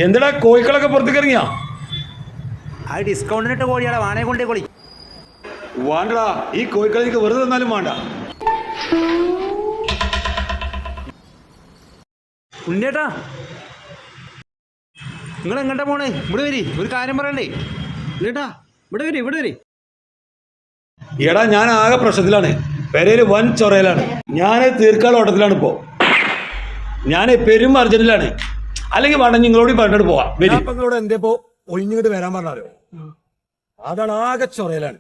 എന്തിടാ കോഴിക്കളൊക്കെ പുറത്തേക്ക് ഇറങ്ങിയാ? ആ ഡിസ്കൗണ്ടിനിട്ട് കോഴിയാടാ, വാണേ കൊണ്ടേ കോളി. വേണ്ടടാ, ഈ കോഴിക്കളെ എനിക്ക് വെറുതെ തന്നാലും വേണ്ട. ഉണ്ണേട്ടാ, നിങ്ങൾ എങ്ങോട്ടാ പോണേ? ഇവിടെ വരി, ഒരു കാര്യം പറയണ്ടേ. ഉണ്ണേട്ടാ, ഇവിടെ വരി, ഇവിടെ വരി. എടാ, ഞാൻ ആകെ പ്രശ്നത്തിലാണ്. പെരയില് വൻ ചൊറയിലാണ്. ഞാൻ തീർക്കാനുള്ള ഓട്ടത്തിലാണ് ഇപ്പോ. ഞാൻ പെരും അർജന്റിലാണ്. അല്ലെങ്കിൽ വേണ്ട, നിങ്ങളോട് പറഞ്ഞിട്ട് പോവാം. നിങ്ങളോട് എന്തേപ്പോ ഒഴിഞ്ഞിങ്ങോട്ട് വരാൻ പറഞ്ഞാലോ? അതാണ് ആകെ ചൊറയിലാണ്.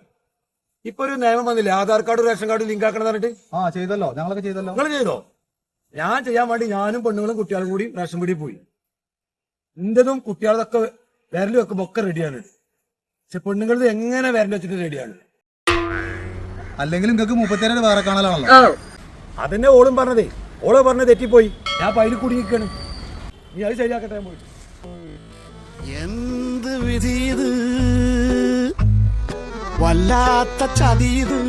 ഇപ്പൊ ഒരു നിയമം വന്നില്ലേ, Aadhaar card ration card link ആക്കണം പറഞ്ഞിട്ട്. ചെയ്തല്ലോ, ഞങ്ങളൊക്കെ ചെയ്തല്ലോ. നിങ്ങൾ ചെയ്തോ? ഞാൻ ചെയ്യാൻ വേണ്ടി ഞാനും പെണ്ണുങ്ങളും കുട്ടികളും കൂടി റേഷൻ പീടിയിൽ പോയി. എന്റതും കുട്ടികളതൊക്കെ വിരൽ വെക്കുമ്പോ ഒക്കെ റെഡിയാണ്. പക്ഷെ പെണ്ണുങ്ങളത് എങ്ങനെ വിരൽ വെച്ചിട്ട് റെഡിയാണ്. അല്ലെങ്കിൽ നിങ്ങൾക്ക് 37 വേറെ കാണലാണല്ലോ. അതന്നെ ഓളും പറഞ്ഞതേ. ഓള് പറഞ്ഞത് തെറ്റിപ്പോയി. ഞാൻ പൈല് കുടുങ്ങിക്കാണ്. നീ അത് ശരിയാക്കട്ടെ. പോയി എന്ത് വിധി ഇത്, വല്ലാത്ത ചതി ഇത്.